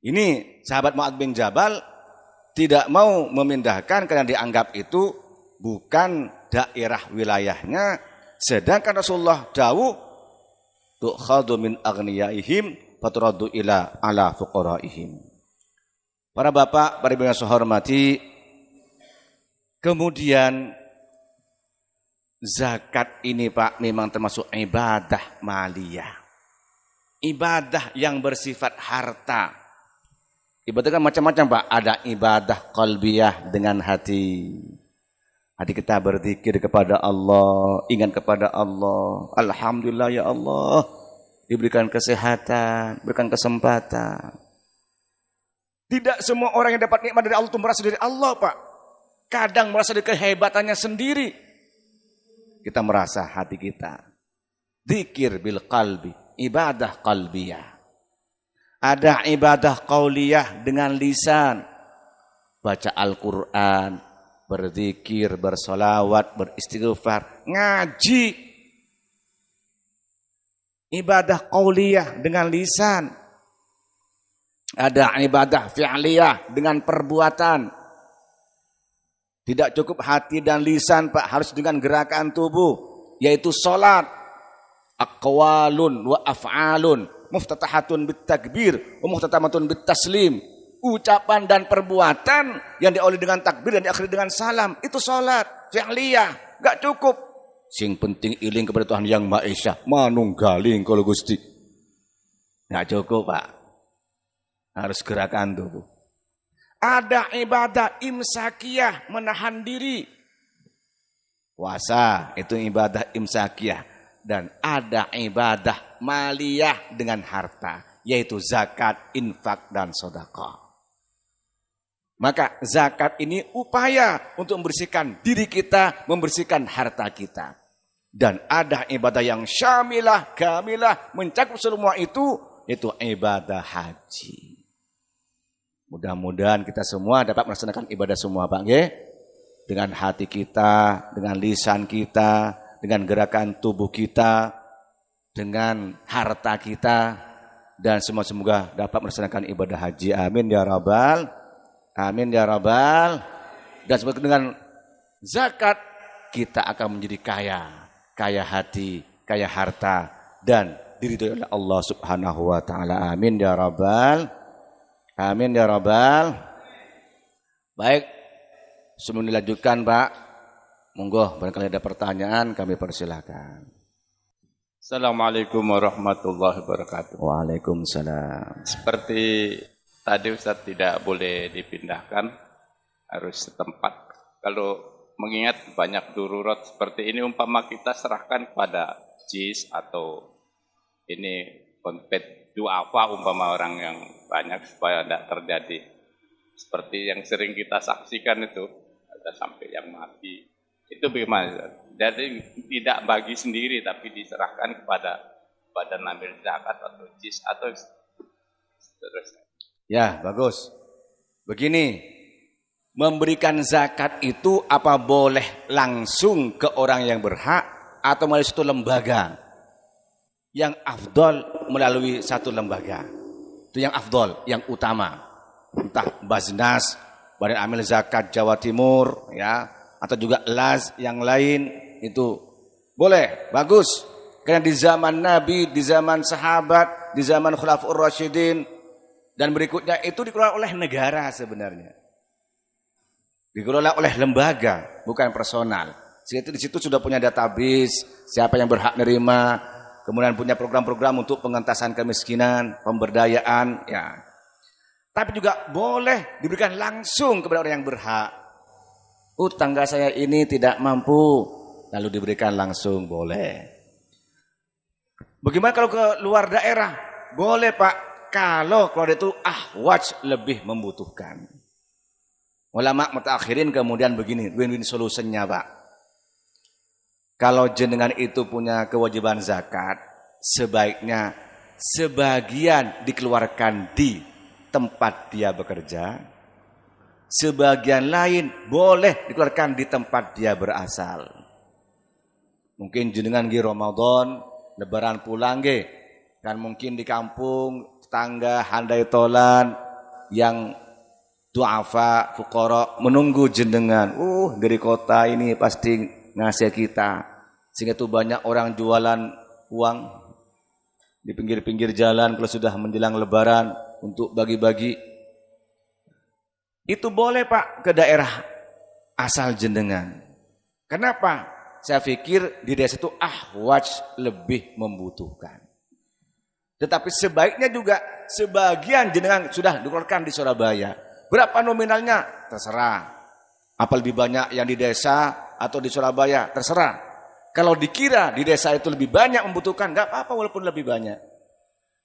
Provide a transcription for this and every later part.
Ini sahabat Mu'adz bin Jabal tidak mau memindahkan karena dianggap itu bukan daerah wilayahnya. Sedangkan Rasulullah dawuh tu'khadhu min aghniyaihim faturaddu ila ala fuqaraihim. Para bapak, para ibu yang saya hormati, kemudian zakat ini Pak memang termasuk ibadah maliyah. Ibadah yang bersifat harta. Ibadah kan macam-macam Pak. Ada ibadah qalbiyah dengan hati. Hati kita berzikir kepada Allah, ingat kepada Allah. Alhamdulillah ya Allah, diberikan kesehatan, berikan kesempatan. Tidak semua orang yang dapat nikmat dari Allah itu merasa dari Allah Pak. Kadang merasa dari kehebatannya sendiri. Kita merasa hati kita. Zikir bil qalbi, ibadah qalbiyah. Ada ibadah qauliyah dengan lisan. Baca Al-Quran, berzikir, bersolawat, beristighfar, ngaji. Ibadah qauliyah dengan lisan. Ada ibadah fi'liyah dengan perbuatan. Tidak cukup hati dan lisan Pak, harus dengan gerakan tubuh, yaitu salat. Aqwalun wa af'alun, muftatahatun bitakbir wa muhtatamatun bitaslim. Ucapan dan perbuatan yang diawali dengan takbir dan diakhiri dengan salam, itu salat fi'liyah. Enggak cukup. Sing penting iling kepada Tuhan Yang Maha Esa, manunggaling kalau Gusti. Enggak cukup Pak. Harus gerakan tubuh. Ada ibadah imsakiyah, menahan diri. Puasa itu ibadah imsakiyah. Dan ada ibadah maliyah dengan harta, yaitu zakat, infak, dan sedekah. Maka zakat ini upaya untuk membersihkan diri kita, membersihkan harta kita. Dan ada ibadah yang syamilah, kamilah, mencakup semua itu ibadah haji. Mudah-mudahan kita semua dapat melaksanakan ibadah semua Pak nggih. Dengan hati kita, dengan lisan kita, dengan gerakan tubuh kita, dengan harta kita, dan semoga dapat melaksanakan ibadah haji. Amin ya rabbal, amin ya rabbal. Dan semoga dengan zakat kita akan menjadi kaya, kaya hati, kaya harta, dan diridhoi oleh Allah Subhanahu wa taala. Amin ya rabbal. Amin ya rabbal. Baik, sebelum dilanjutkan Pak, monggo barangkali ada pertanyaan kami persilakan. Assalamualaikum warahmatullahi wabarakatuh. Waalaikumsalam. Seperti tadi Ustaz tidak boleh dipindahkan, harus setempat. Kalau mengingat banyak darurat seperti ini, umpama kita serahkan kepada JIS atau ini konpet duafa umpama orang yang banyak supaya tidak terjadi seperti yang sering kita saksikan itu, ada sampai yang mati. Itu bagaimana? Jadi tidak bagi sendiri tapi diserahkan kepada badan amil zakat atau JIS atau seterusnya. Ya, bagus. Begini, memberikan zakat itu apa boleh langsung ke orang yang berhak atau melalui satu lembaga? Yang afdol melalui satu lembaga. Itu yang afdol, yang utama. Entah Baznas, Badan Amil Zakat Jawa Timur, ya, atau juga LAZ yang lain, itu boleh, bagus. Karena di zaman Nabi, di zaman sahabat, di zaman Khulafaur Rasyidin, dan berikutnya itu dikelola oleh negara sebenarnya. Dikelola oleh lembaga, bukan personal. Di situ sudah punya database, siapa yang berhak nerima, kemudian punya program-program untuk pengentasan kemiskinan, pemberdayaan, ya. Tapi juga boleh diberikan langsung kepada orang yang berhak. Tangga saya ini tidak mampu, lalu diberikan langsung, boleh. Bagaimana kalau ke luar daerah? Boleh Pak, kalau keluar itu ahwaj, lebih membutuhkan. Ulama mutakhirin kemudian begini, win-win solutionnya Pak. Kalau jenengan itu punya kewajiban zakat, sebaiknya sebagian dikeluarkan di tempat dia bekerja, sebagian lain boleh dikeluarkan di tempat dia berasal. Mungkin jenengan di Ramadan, lebaran pulang kan mungkin di kampung, tetangga, handai tolan, yang du'afa, fuqara menunggu jenengan. Dari kota ini pasti ngasih kita. Sehingga itu banyak orang jualan uang di pinggir-pinggir jalan kalau sudah menjelang lebaran untuk bagi-bagi. Itu boleh Pak ke daerah asal jenengan. Kenapa? Saya pikir di desa itu ahwaj lebih membutuhkan. Tetapi sebaiknya juga sebagian jenengan sudah dikeluarkan di Surabaya. Berapa nominalnya? Terserah. Apa lebih banyak yang di desa atau di Surabaya? Terserah. Kalau dikira di desa itu lebih banyak membutuhkan, enggak apa-apa walaupun lebih banyak.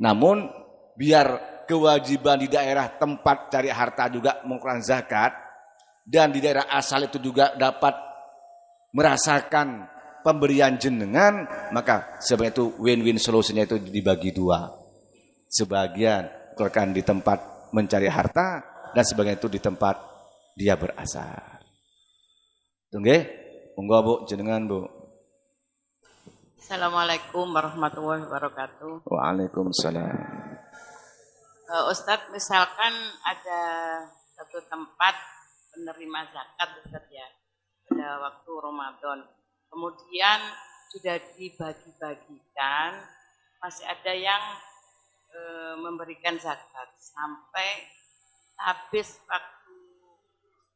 Namun biar kewajiban di daerah tempat cari harta juga mengeluarkan zakat, dan di daerah asal itu juga dapat merasakan pemberian jenengan, maka sebenarnya itu win-win solusinya itu dibagi dua. Sebagian keluarkan di tempat mencari harta, dan sebagian itu di tempat dia berasal. Tunggu, monggo Bu, jenengan Bu. Assalamualaikum warahmatullahi wabarakatuh. Waalaikumsalam. Ustadz, misalkan ada satu tempat penerima zakat Ustadz ya, pada waktu Ramadan. Kemudian sudah dibagi-bagikan, masih ada yang memberikan zakat sampai habis waktu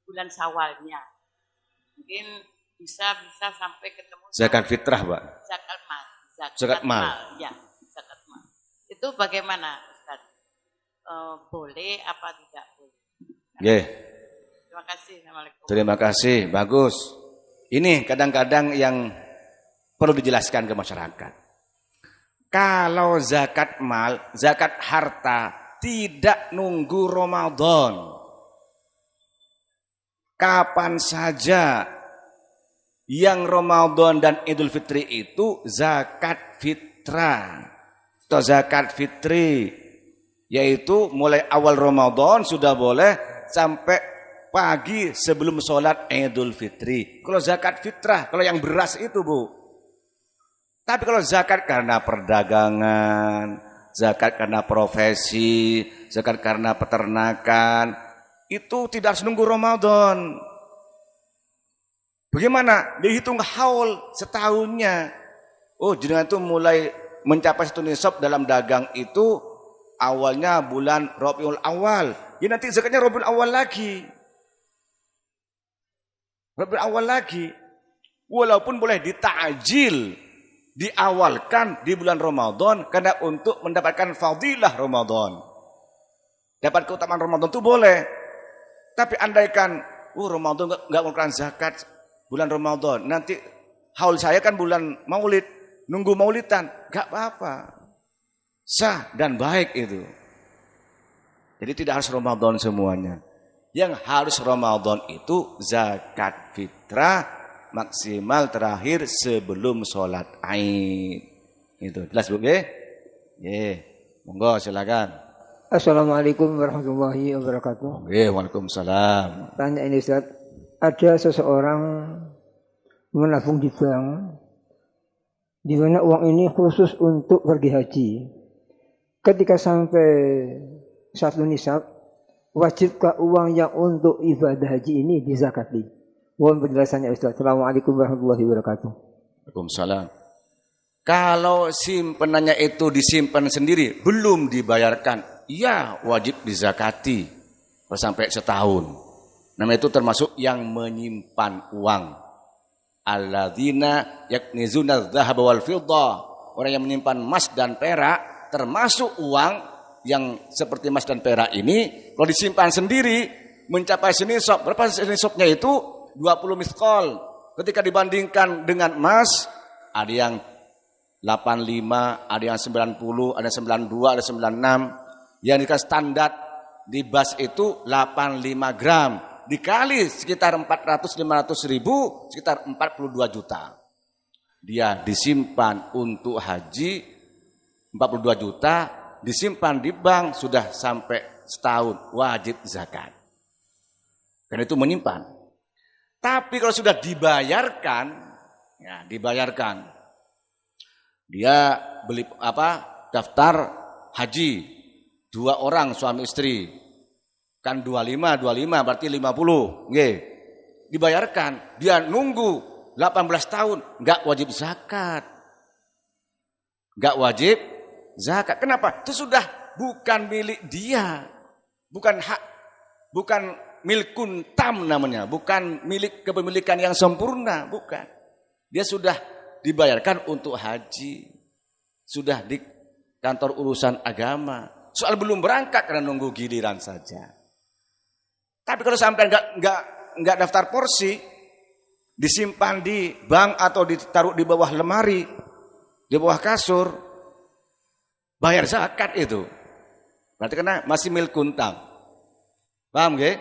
bulan Syawalnya. Mungkin bisa sampai ketemu Zakat fitrah, Pak. Zakat mal. Zakat mal. Ya, zakat mal. Itu bagaimana Ustaz? Boleh apa tidak boleh? Nggih. Terima kasih. Assalamualaikum. Terima kasih, bagus. Ini kadang-kadang yang perlu dijelaskan ke masyarakat. Kalau zakat mal, zakat harta tidak nunggu Ramadan. Kapan saja yang Ramadan dan Idul Fitri itu zakat fitrah atau zakat fitri, yaitu mulai awal Ramadan sudah boleh sampai pagi sebelum sholat Idul Fitri. Kalau zakat fitrah, kalau yang beras itu Bu. Tapi kalau zakat karena perdagangan, zakat karena profesi, zakat karena peternakan, itu tidak harus nunggu Ramadan. Bagaimana? Dihitung haul setahunnya. Oh, jenengan itu mulai mencapai satu nisab dalam dagang itu awalnya bulan Rabiul Awal. Ya nanti zakatnya Rabiul Awal lagi. Rabiul Awal lagi. Walaupun boleh ditakjil, diawalkan di bulan Ramadan karena untuk mendapatkan fadilah Ramadan. Dapat keutamaan Ramadan itu boleh. Tapi andaikan Ramadan enggak mengeluarkan zakat bulan Ramadan, nanti haul saya kan bulan Maulid, nunggu Maulidan, enggak apa-apa. Sah dan baik itu. Jadi tidak harus Ramadan semuanya. Yang harus Ramadan itu zakat fitrah maksimal terakhir sebelum sholat Aid. Itu jelas Bu nggih? Nggih. Monggo silakan. Assalamualaikum warahmatullahi wabarakatuh. Waalaikumsalam. Tanya ini Ustaz, ada seseorang menabung di bank di mana uang ini khusus untuk pergi haji. Ketika sampai satu nisab, wajibkah uang yang untuk ibadah haji ini dizakati? Mohon penjelasannya Ustaz. Assalamualaikum warahmatullahi wabarakatuh. Waalaikumsalam. Kalau simpenannya itu disimpan sendiri, belum dibayarkan, ya wajib dizakati sampai setahun. Nama itu termasuk yang menyimpan uang. Alladzina yaknizuna dzahaba wal fiddah. Orang yang menyimpan emas dan perak, termasuk uang yang seperti emas dan perak ini, kalau disimpan sendiri mencapai senisab. Berapa senisabnya itu? 20 miskol. Ketika dibandingkan dengan emas, ada yang 85, ada yang 90, ada 92, ada 96. Yang dikasih standar di bas itu 85 gram. Dikali sekitar 400-500 ribu, sekitar 42 juta. Dia disimpan untuk haji 42 juta, disimpan di bank sudah sampai setahun, wajib zakat. Karena itu menyimpan. Tapi kalau sudah dibayarkan, ya dibayarkan. Dia beli daftar haji, 2 orang suami istri. Kan 25 berarti 50. Nggih. Dibayarkan, dia nunggu 18 tahun, enggak wajib zakat. Enggak wajib zakat. Kenapa? Itu sudah bukan milik dia. Bukan hak, bukan milkun tam namanya, bukan milik kepemilikan yang sempurna, bukan. Dia sudah dibayarkan untuk haji. Sudah di kantor urusan agama. Soal belum berangkat karena nunggu giliran saja. Tapi kalau sampai enggak daftar porsi, disimpan di bank atau ditaruh di bawah lemari, di bawah kasur, bayar zakat itu. Berarti karena masih milkun tam. Paham nggih?